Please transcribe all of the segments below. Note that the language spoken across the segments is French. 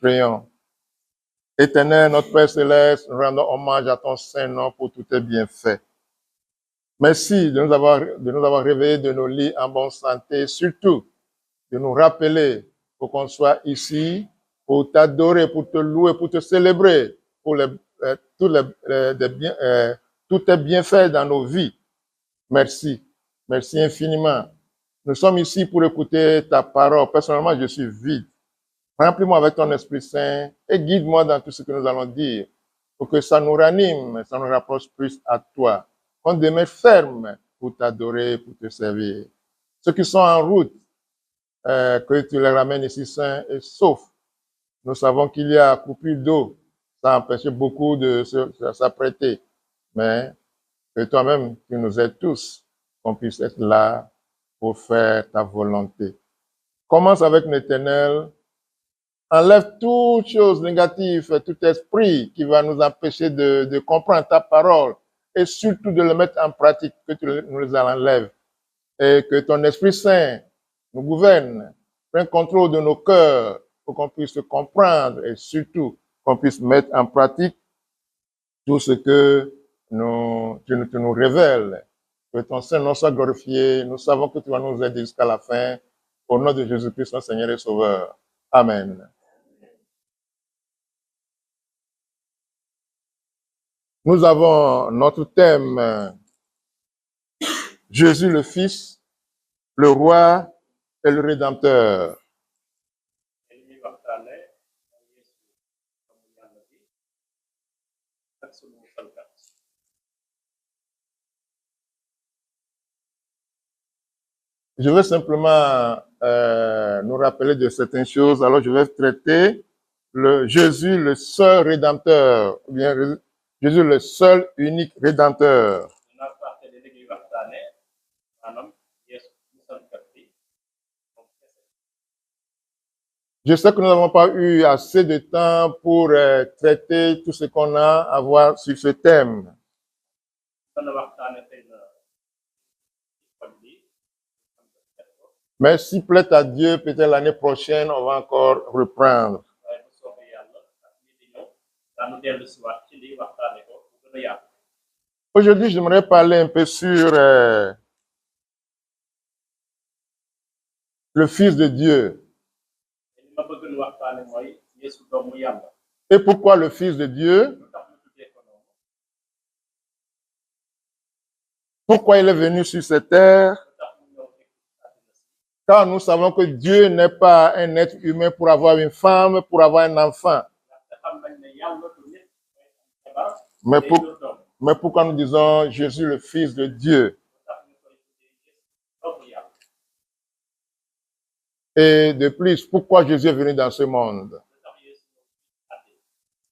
Prions. Éternel, notre Père Céleste, nous rendons hommage à ton Saint-Nom pour tous tes bienfaits. Merci de nous avoir réveillés de nos lits en bonne santé, surtout de nous rappeler pour qu'on soit ici, pour t'adorer, pour te louer, pour te célébrer, pour tous tes bienfaits dans nos vies. Merci. Merci infiniment. Nous sommes ici pour écouter ta parole. Personnellement, je suis vide. Remplis-moi avec ton Esprit Saint et guide-moi dans tout ce que nous allons dire pour que ça nous ranime, ça nous rapproche plus à toi. On demeure ferme pour t'adorer, pour te servir. Ceux qui sont en route, que tu les ramènes ici sains et saufs. Nous savons qu'il y a coupure d'eau. Ça empêche beaucoup de s'apprêter. Mais que toi-même, tu nous aides tous, qu'on puisse être là pour faire ta volonté. Commence avec l'Éternel. Enlève toute chose négative, tout esprit qui va nous empêcher de comprendre ta parole et surtout de le mettre en pratique, que tu nous les enlèves. Et que ton Esprit Saint nous gouverne, prenne contrôle de nos cœurs pour qu'on puisse comprendre et surtout qu'on puisse mettre en pratique tout ce que tu nous révèles. Que ton Saint-Nom soit glorifié. Nous savons que tu vas nous aider jusqu'à la fin. Au nom de Jésus-Christ, notre Seigneur et Sauveur. Amen. Nous avons notre thème, Jésus le Fils, le Roi et le Rédempteur. Je veux simplement nous rappeler de certaines choses. Alors, je vais traiter Jésus, le seul Rédempteur, ou bien Jésus, le seul unique Rédempteur. Je sais que nous n'avons pas eu assez de temps pour traiter tout ce qu'on a à voir sur ce thème. Mais s'il plaît à Dieu, peut-être l'année prochaine, on va encore reprendre. Aujourd'hui, j'aimerais parler un peu sur le Fils de Dieu. Et pourquoi le Fils de Dieu? Pourquoi il est venu sur cette terre? Car nous savons que Dieu n'est pas un être humain pour avoir une femme, pour avoir un enfant. Mais pourquoi nous disons Jésus le Fils de Dieu? Et de plus, pourquoi Jésus est venu dans ce monde?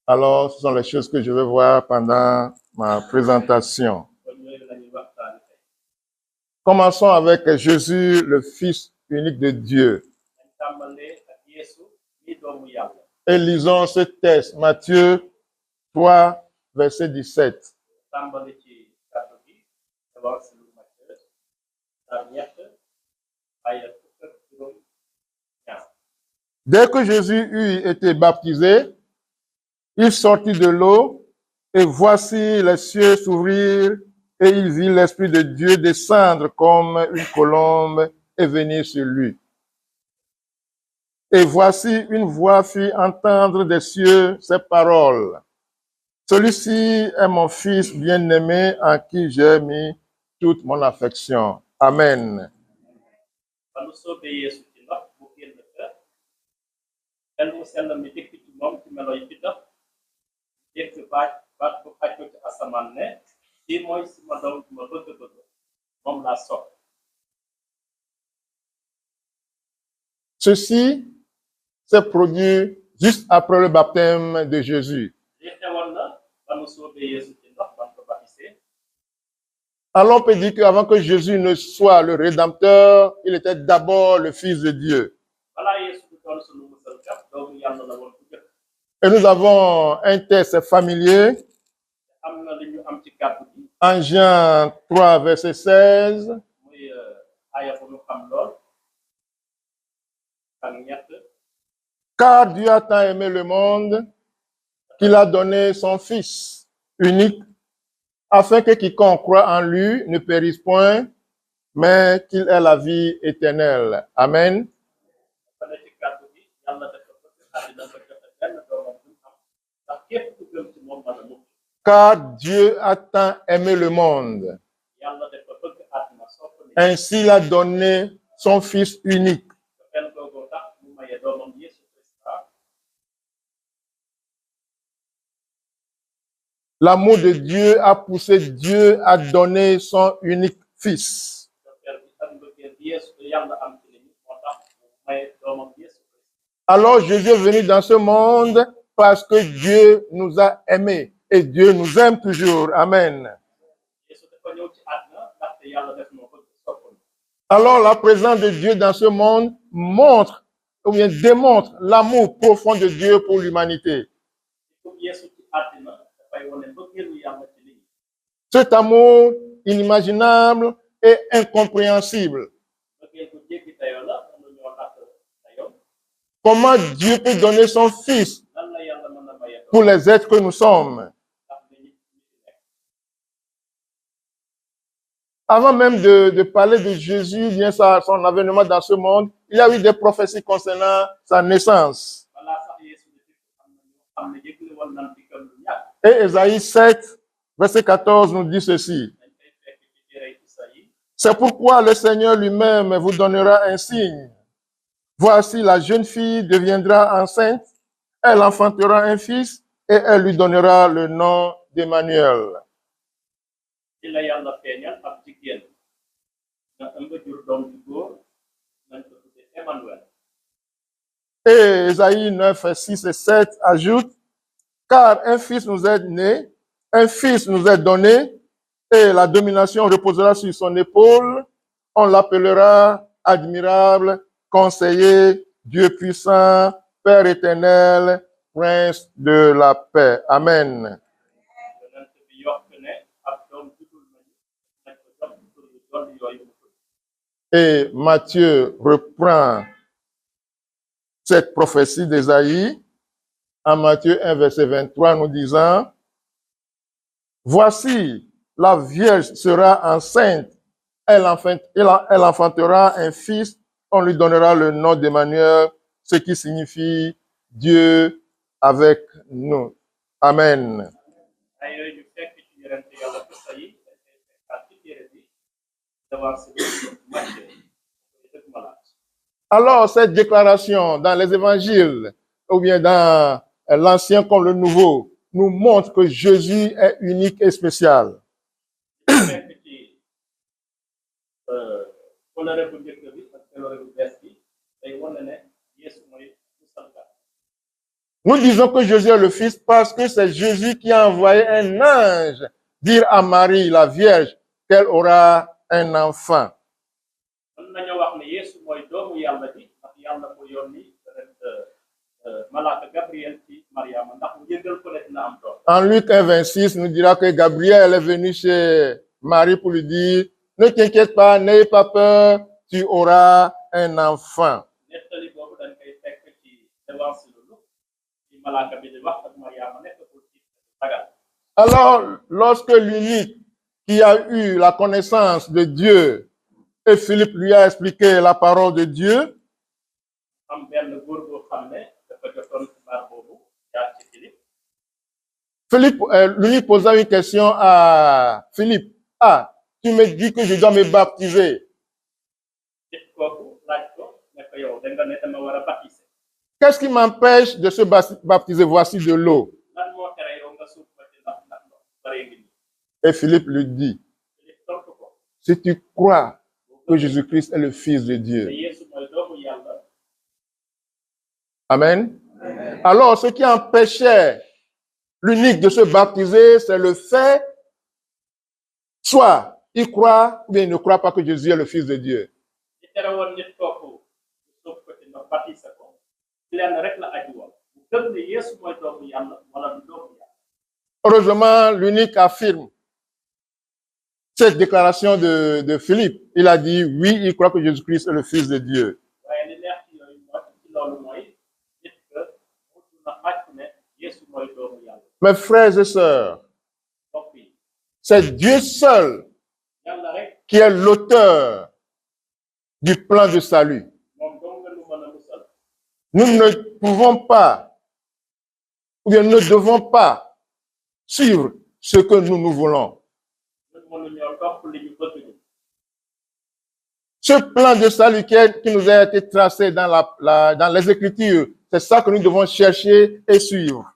Alors, ce sont les choses que je vais voir pendant ma présentation. Commençons avec Jésus, le Fils unique de Dieu. Et lisons ce texte, Matthieu 3, verset 17. Dès que Jésus eut été baptisé, il sortit de l'eau, et voici les cieux s'ouvrir, et il vit l'Esprit de Dieu descendre comme une colombe et venir sur lui. Et voici une voix fit entendre des cieux ces paroles. Celui-ci est mon Fils bien-aimé en qui j'ai mis toute mon affection. Amen. Ceci s'est produit juste après le baptême de Jésus. Alors on peut dire qu'avant que Jésus ne soit le Rédempteur, il était d'abord le Fils de Dieu. Et nous avons un texte familier en Jean 3, verset 16. Car Dieu a tant aimé le monde qu'il a donné son Fils unique, afin que quiconque croit en lui ne périsse point, mais qu'il ait la vie éternelle. Amen. Car Dieu a tant aimé le monde, ainsi il a donné son Fils unique. L'amour de Dieu a poussé Dieu à donner son unique Fils. Alors Jésus est venu dans ce monde parce que Dieu nous a aimés et Dieu nous aime toujours. Amen. Alors la présence de Dieu dans ce monde montre ou bien démontre l'amour profond de Dieu pour l'humanité. Cet amour inimaginable et incompréhensible. Comment Dieu peut donner son Fils pour les êtres que nous sommes? Avant même de parler de Jésus, bien son avènement dans ce monde, il y a eu des prophéties concernant sa naissance. Et Ésaïe 7, verset 14 nous dit ceci. C'est pourquoi le Seigneur lui-même vous donnera un signe. Voici, la jeune fille deviendra enceinte, elle enfantera un fils et elle lui donnera le nom d'Emmanuel. Et Ésaïe 9, 6 et 7 ajoute, car un fils nous est né, un fils nous est donné, et la domination reposera sur son épaule. On l'appellera admirable, conseiller, Dieu puissant, Père éternel, Prince de la paix. Amen. Et Matthieu reprend cette prophétie d'Ésaïe en Matthieu 1, verset 23, nous disant, voici, la Vierge sera enceinte, elle enfantera un fils, on lui donnera le nom d'Emmanuel, ce qui signifie Dieu avec nous. Amen. Alors, cette déclaration dans les évangiles, ou bien dans l'Ancien comme le Nouveau, nous montre que Jésus est unique et spécial. Nous disons que Jésus est le Fils parce que c'est Jésus qui a envoyé un ange dire à Marie, la Vierge, qu'elle aura un enfant. En Luc 1, 26, nous dira que Gabriel est venu chez Marie pour lui dire, ne t'inquiète pas, n'aie pas peur, tu auras un enfant. Alors, lorsque l'unique qui a eu la connaissance de Dieu, et Philippe lui a expliqué la parole de Dieu, Philippe lui posa une question à Philippe. Ah, tu me dis que je dois me baptiser. Qu'est-ce qui m'empêche de se baptiser? Voici de l'eau. Et Philippe lui dit, si tu crois que Jésus-Christ est le Fils de Dieu. Amen. Alors, ce qui empêchait l'unique de se baptiser, c'est le fait, soit il croit ou bien il ne croit pas que Jésus est le Fils de Dieu. Heureusement, l'unique affirme cette déclaration de Philippe. Il a dit, oui, il croit que Jésus-Christ est le Fils de Dieu. Mes frères et sœurs, c'est Dieu seul qui est l'auteur du plan de salut. Nous ne pouvons pas, ou bien ne devons pas suivre ce que nous voulons. Ce plan de salut qui nous a été tracé dans les Écritures, c'est ça que nous devons chercher et suivre.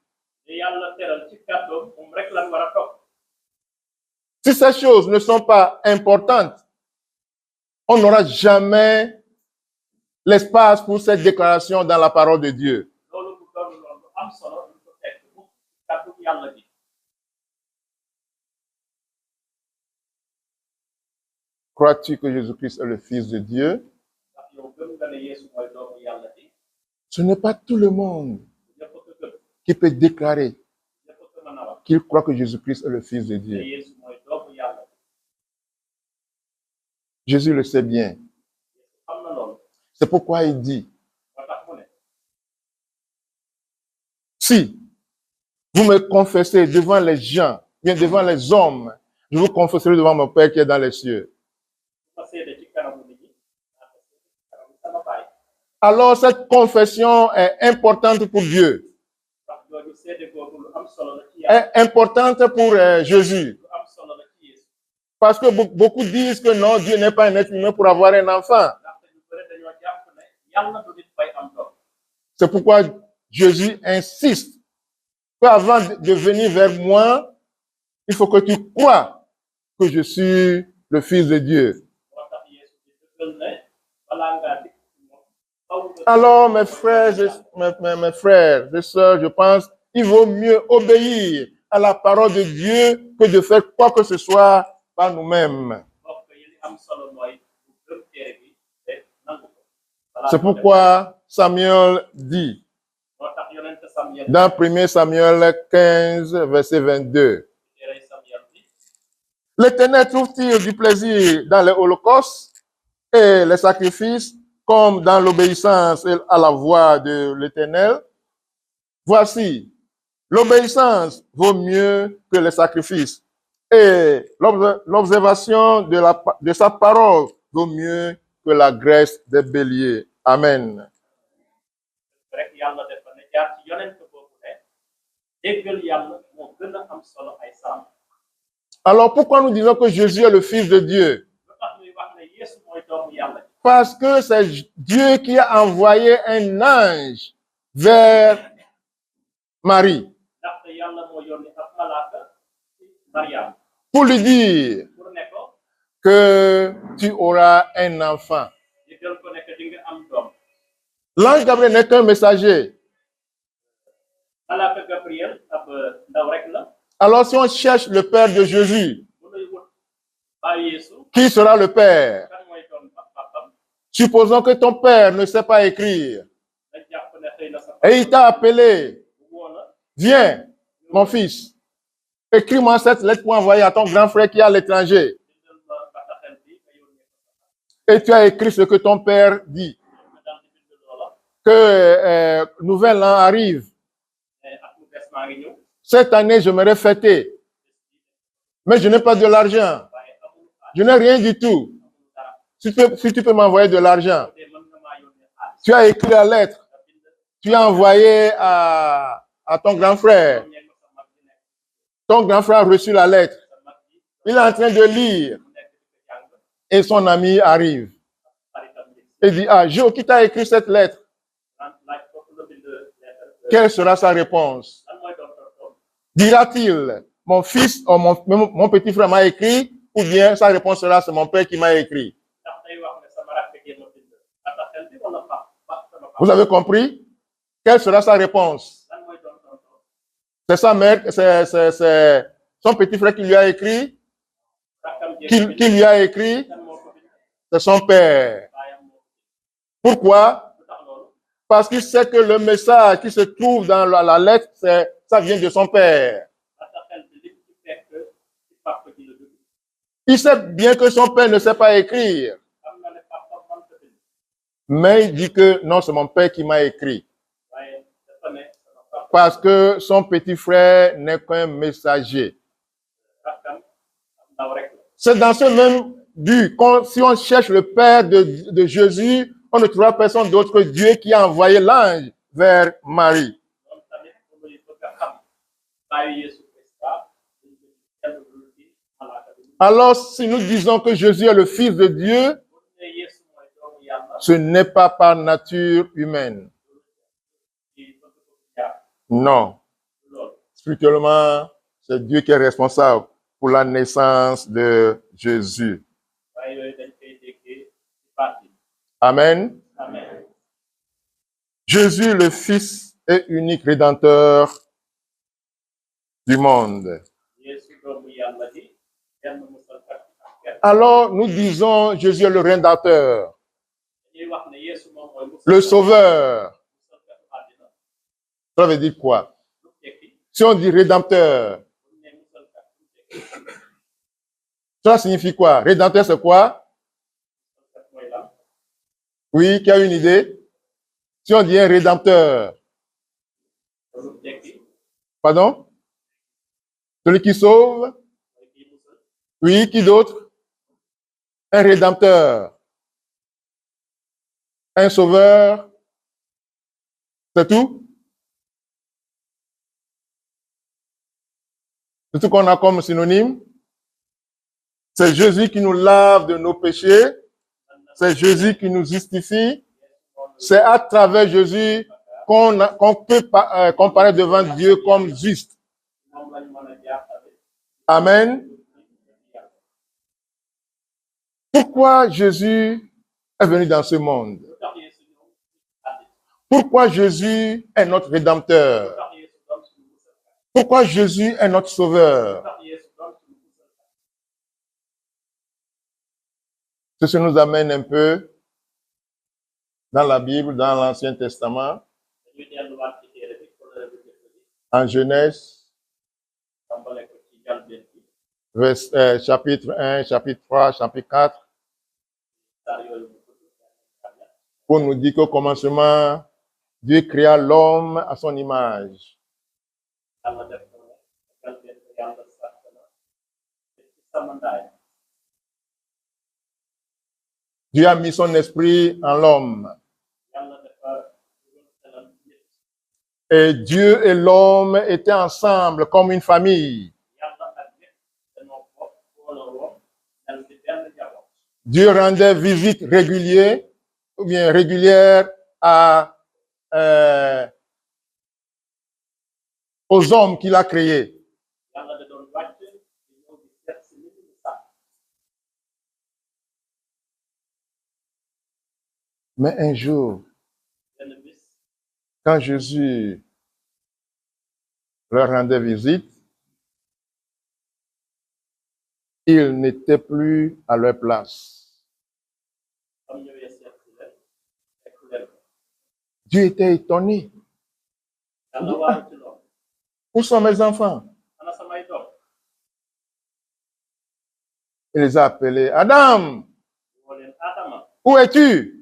Si ces choses ne sont pas importantes, on n'aura jamais l'espace pour cette déclaration dans la parole de Dieu. Crois-tu que Jésus-Christ est le Fils de Dieu? Ce n'est pas tout le monde qui peut déclarer qu'il croit que Jésus-Christ est le Fils de Dieu. Jésus le sait bien. C'est pourquoi il dit, si vous me confessez devant les gens, bien devant les hommes, je vous confesserai devant mon Père qui est dans les cieux. Alors cette confession est importante pour Dieu. Est importante pour Jésus. Parce que beaucoup disent que non, Dieu n'est pas un être humain pour avoir un enfant. C'est pourquoi Jésus insiste qu'avant de venir vers moi, il faut que tu crois que je suis le Fils de Dieu. Alors, mes frères et sœurs, je pense qu'il vaut mieux obéir à la parole de Dieu que de faire quoi que ce soit par nous-mêmes. C'est pourquoi Samuel dit, dans 1 Samuel 15, verset 22, l'Éternel trouve-t-il du plaisir dans les holocaustes et les sacrifices comme dans l'obéissance à la voix de l'Éternel? Voici, l'obéissance vaut mieux que les sacrifices et l'observation de sa parole vaut mieux que la graisse des béliers. Amen. Alors pourquoi nous disons que Jésus est le Fils de Dieu? Parce que c'est Dieu qui a envoyé un ange vers Marie pour lui dire que tu auras un enfant. L'ange Gabriel n'est qu'un messager. Alors si on cherche le père de Jésus, qui sera le père? Supposons que ton père ne sait pas écrire et il t'a appelé. Viens, mon fils, écris-moi cette lettre pour envoyer à ton grand frère qui est à l'étranger. Et tu as écrit ce que ton père dit. Que nouvel an arrive. Cette année, je m'aurais fêté. Mais je n'ai pas de l'argent. Je n'ai rien du tout. Si tu peux m'envoyer de l'argent. Tu as écrit la lettre. Tu as envoyé à ton grand frère. Ton grand frère a reçu la lettre. Il est en train de lire. Et son ami arrive. Et dit, ah, Joe, qui t'a écrit cette lettre? Quelle sera sa réponse? Dira-t-il, mon fils ou mon petit frère m'a écrit, ou bien sa réponse sera, c'est mon père qui m'a écrit? Vous avez compris? Quelle sera sa réponse? C'est sa mère, c'est son petit frère qui lui a écrit? Qui lui a écrit? C'est son père. Pourquoi? Parce qu'il sait que le message qui se trouve dans la lettre, ça vient de son père. Il sait bien que son père ne sait pas écrire. Mais il dit que non, c'est mon père qui m'a écrit. Parce que son petit frère n'est qu'un messager. C'est dans ce même but, si on cherche le Père de Jésus, on ne trouvera personne d'autre que Dieu qui a envoyé l'ange vers Marie. Alors, si nous disons que Jésus est le Fils de Dieu, ce n'est pas par nature humaine. Non. Spirituellement, c'est Dieu qui est responsable pour la naissance de Jésus. Amen. Amen. Jésus, le Fils et unique Rédempteur du monde. Alors, nous disons Jésus est le Rédempteur, le Sauveur. Ça veut dire quoi? Si on dit Rédempteur, ça signifie quoi? Rédempteur, c'est quoi? Oui, qui a une idée? Si on dit un Rédempteur, pardon? Celui qui sauve? Oui, qui d'autre? Un Rédempteur. Un Sauveur. C'est tout? C'est tout qu'on a comme synonyme? C'est Jésus qui nous lave de nos péchés. C'est Jésus qui nous justifie. C'est à travers Jésus qu'on peut comparer devant Dieu comme juste. Amen. Pourquoi Jésus est venu dans ce monde? Pourquoi Jésus est notre Rédempteur? Pourquoi Jésus est notre Sauveur? Ceci nous amène un peu dans la Bible, dans l'Ancien Testament, en Genèse, chapitre 1, chapitre 3, chapitre 4, pour nous dire qu'au commencement, Dieu créa l'homme à son image. Dieu a mis son esprit en l'homme. Et Dieu et l'homme étaient ensemble comme une famille. Dieu rendait visite régulière ou bien régulière aux hommes qu'il a créés. Mais un jour, quand Jésus leur rendait visite, ils n'étaient plus à leur place. Dieu était étonné. Où sont mes enfants? Il les a appelés. Adam, où es-tu?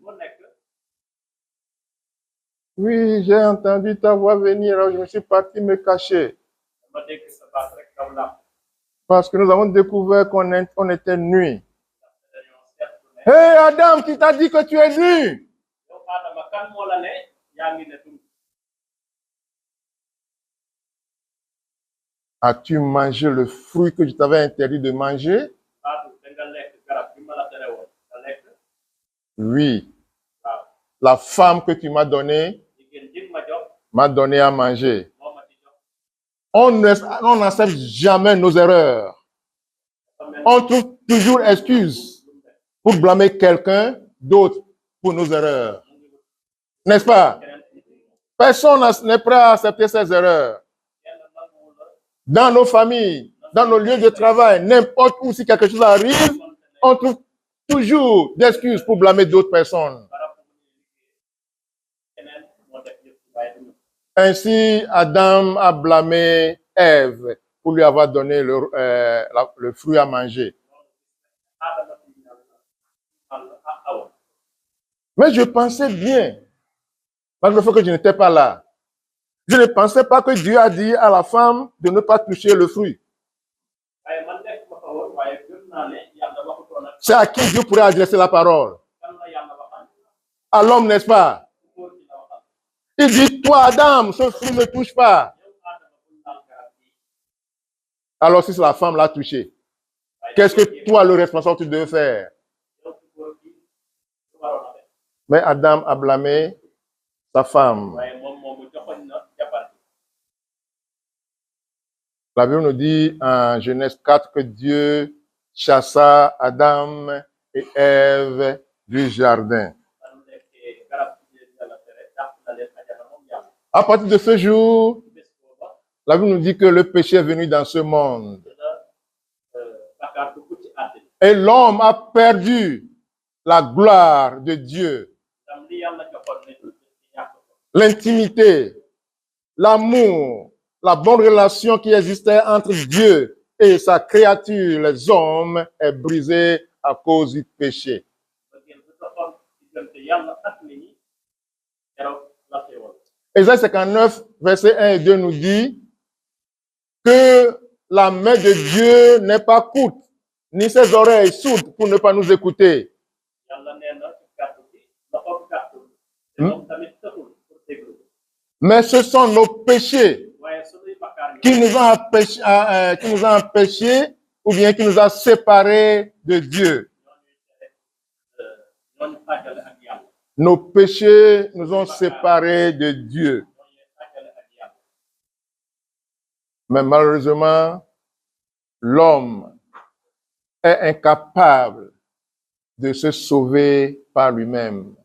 Oui, j'ai entendu ta voix venir, alors je me suis parti me cacher. Parce que nous avons découvert qu'on était nus. Hé Adam, qui t'a dit que tu es nu? As-tu mangé le fruit que je t'avais interdit de manger? Oui. La femme que tu m'as donnée m'a donné à manger. On n'accepte jamais nos erreurs. On trouve toujours excuse pour blâmer quelqu'un d'autre pour nos erreurs. N'est-ce pas? Personne n'est prêt à accepter ses erreurs. Dans nos familles, dans nos lieux de travail, n'importe où, si quelque chose arrive, on trouve toujours des excuses pour blâmer d'autres personnes. Ainsi, Adam a blâmé Ève pour lui avoir donné le fruit à manger. Mais je pensais bien, malgré le fait que je n'étais pas là, Je ne pensais pas que Dieu a dit à la femme de ne pas toucher le fruit. C'est à qui Dieu pourrait adresser la parole? À l'homme, n'est-ce pas? Il dit, toi, Adam, ce fruit ne touche pas. Alors, si la femme l'a touché, qu'est-ce que toi, le responsable, tu devais faire? Mais Adam a blâmé sa femme. La Bible nous dit en Genèse 4 que Dieu chassa Adam et Ève du jardin. À partir de ce jour, la Bible nous dit que le péché est venu dans ce monde. Et l'homme a perdu la gloire de Dieu. L'intimité, l'amour, la bonne relation qui existait entre Dieu et sa créature, les hommes, est brisée à cause du péché. Ésaïe 59, versets 1 et 2 nous dit que la main de Dieu n'est pas courte, ni ses oreilles sourdes pour ne pas nous écouter. Mais ce sont nos péchés qui nous ont empêchés ou bien qui nous ont séparés de Dieu. Nos péchés nous ont séparés de Dieu. Mais malheureusement, l'homme est incapable de se sauver par lui-même.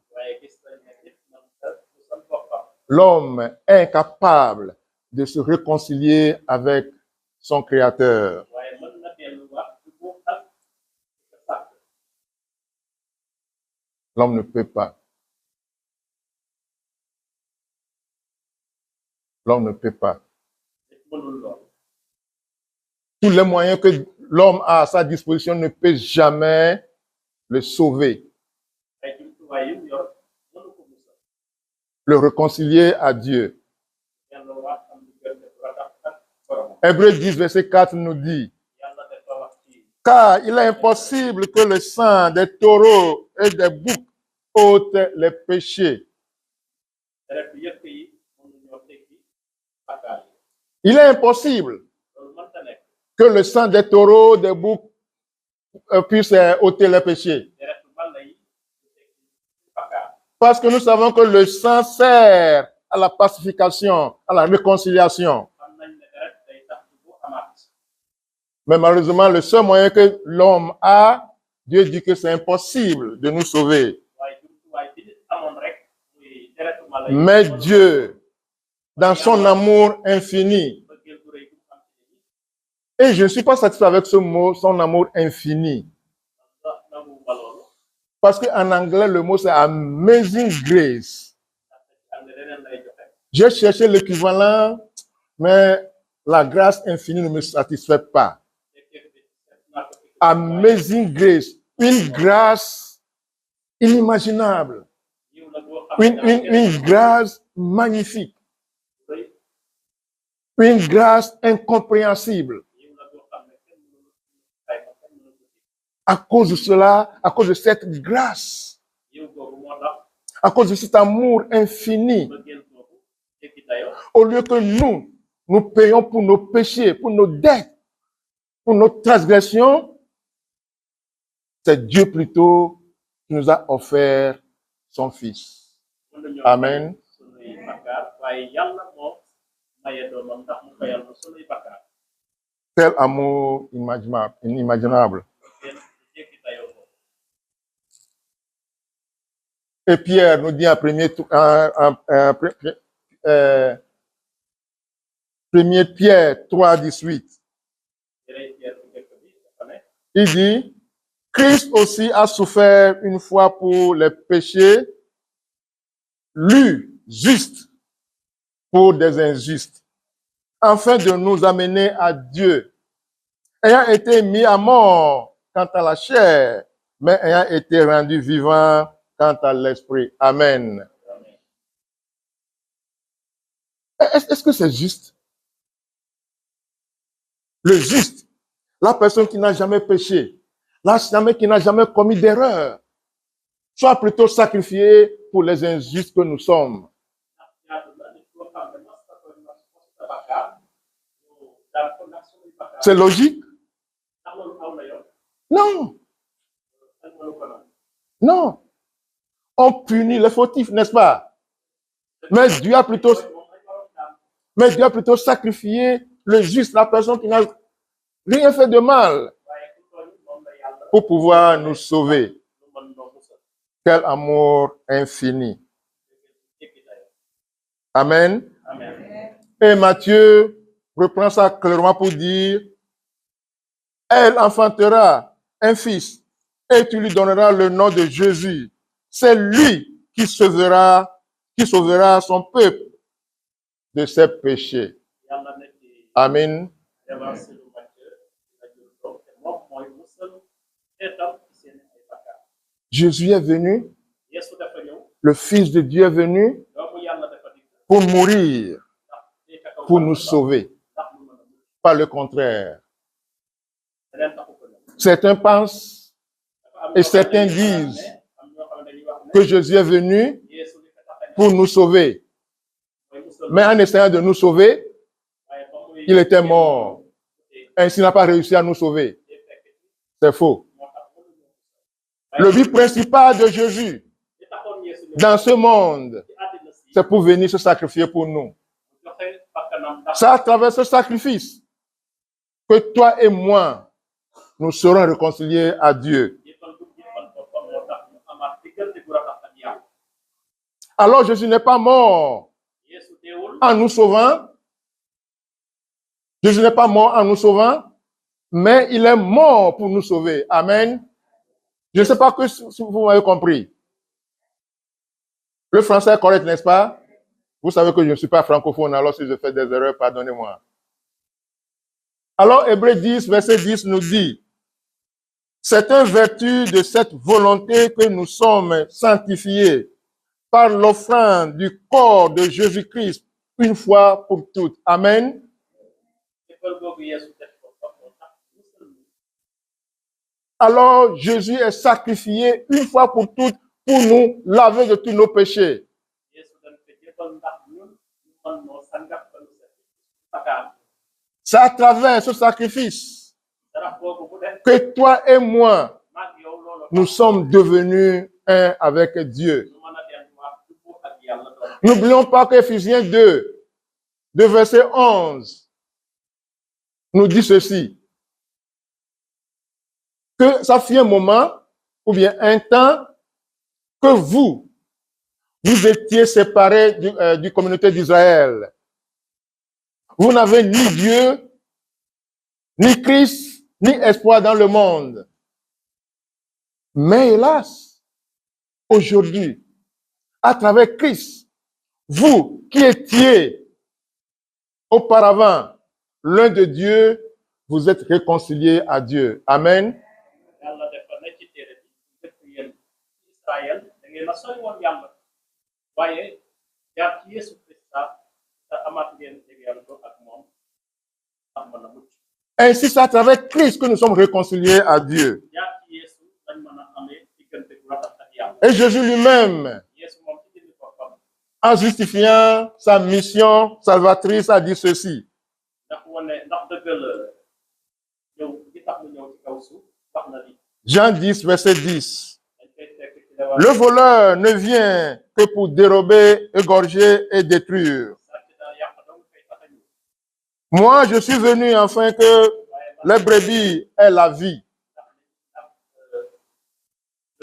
L'homme est incapable de se réconcilier avec son Créateur. L'homme ne peut pas. L'homme ne peut pas. Tous les moyens que l'homme a à sa disposition ne peuvent jamais le sauver. Le réconcilier à Dieu. Hébreux 10, verset 4 nous dit, car il est impossible que le sang des taureaux et des boucs ôte les péchés. Il est impossible que le sang des taureaux, des boucs puisse ôter les péchés. Parce que nous savons que le sang sert à la pacification, à la réconciliation. Mais malheureusement, le seul moyen que l'homme a, Dieu dit que c'est impossible de nous sauver. Mais Dieu, dans son amour infini, et je ne suis pas satisfait avec ce mot, son amour infini. Parce qu'en anglais, le mot c'est amazing grace. J'ai cherché l'équivalent, mais la grâce infinie ne me satisfait pas. Amazing grace, une grâce inimaginable, une grâce magnifique, une grâce incompréhensible. À cause de cela, à cause de cette grâce, à cause de cet amour infini, au lieu que nous payons pour nos péchés, pour nos dettes, pour nos transgressions, c'est Dieu plutôt qui nous a offert son Fils. Amen. Quel amour inimaginable. Et Pierre nous dit en 1 Pierre 3, 18. Il dit, Christ aussi a souffert une fois pour les péchés, lui, juste, pour des injustes, afin de nous amener à Dieu, ayant été mis à mort quant à la chair, mais ayant été rendu vivant quant à l'esprit. Amen. Est-ce que c'est juste? Le juste, la personne qui n'a jamais péché, qui n'a jamais commis d'erreur, soit plutôt sacrifié pour les injustes que nous sommes. C'est logique? Non. Non. On punit les fautifs, n'est-ce pas? Mais Dieu a plutôt sacrifié le juste, la personne qui n'a rien fait de mal, pour pouvoir nous sauver. Quel amour infini. Amen. Amen. Et Matthieu reprend ça clairement pour dire, elle enfantera un fils et tu lui donneras le nom de Jésus. C'est lui qui sauvera son peuple de ses péchés. Amen. Jésus est venu, le Fils de Dieu est venu pour mourir, pour nous sauver. Pas le contraire. Certains pensent et certains disent que Jésus est venu pour nous sauver. Mais en essayant de nous sauver, il était mort. Ainsi, il n'a pas réussi à nous sauver. C'est faux. Le but principal de Jésus dans ce monde, c'est pour venir se sacrifier pour nous. C'est à travers ce sacrifice que toi et moi, nous serons réconciliés à Dieu. Alors Jésus n'est pas mort en nous sauvant. Jésus n'est pas mort en nous sauvant, mais il est mort pour nous sauver. Amen. Je ne sais pas si vous m'avez compris. Le français est correct, n'est-ce pas? Vous savez que je ne suis pas francophone, alors si je fais des erreurs, pardonnez-moi. Alors, Hébreux 10, verset 10 nous dit, c'est en vertu de cette volonté que nous sommes sanctifiés par l'offrande du corps de Jésus-Christ une fois pour toutes. Amen. Alors, Jésus est sacrifié une fois pour toutes pour nous laver de tous nos péchés. C'est à travers ce sacrifice que toi et moi, nous sommes devenus un avec Dieu. N'oublions pas qu'Éphésiens 2, verset 11, nous dit ceci. Que ça fait un moment, ou bien un temps, que vous étiez séparés du communauté d'Israël. Vous n'avez ni Dieu, ni Christ, ni espoir dans le monde. Mais hélas, aujourd'hui, à travers Christ, vous qui étiez auparavant l'un de Dieu, vous êtes réconciliés à Dieu. Amen. Ainsi, c'est à travers Christ que nous sommes réconciliés à Dieu. Et Jésus lui-même, en justifiant sa mission salvatrice, a dit ceci. Jean 10, verset 10. Le voleur ne vient que pour dérober, égorger et détruire. Moi, je suis venu afin que les brebis aient la vie.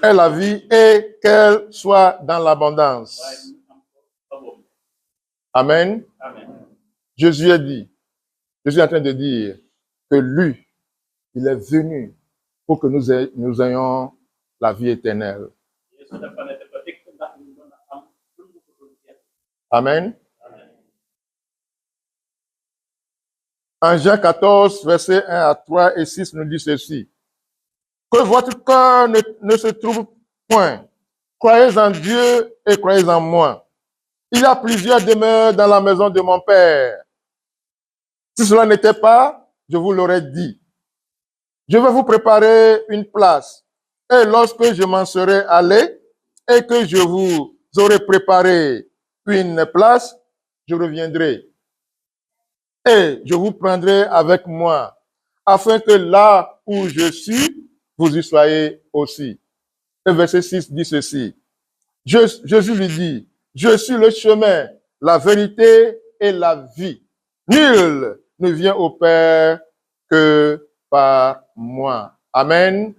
Aient la vie et qu'elle soit dans l'abondance. Amen. Amen. Jésus est en train de dire que lui, il est venu pour que nous ayons la vie éternelle. Amen. En Jean 14, versets 1 à 3 et 6 nous dit ceci. Que votre cœur ne se trouve point. Croyez en Dieu et croyez en moi. Il y a plusieurs demeures dans la maison de mon Père. Si cela n'était pas, je vous l'aurais dit. Je vais vous préparer une place. Et lorsque je m'en serai allé et que je vous aurai préparé une place, je reviendrai. Et je vous prendrai avec moi, afin que là où je suis, vous y soyez aussi. Le verset 6 dit ceci. Jésus lui dit, je suis le chemin, la vérité et la vie. Nul ne vient au Père que par moi. Amen.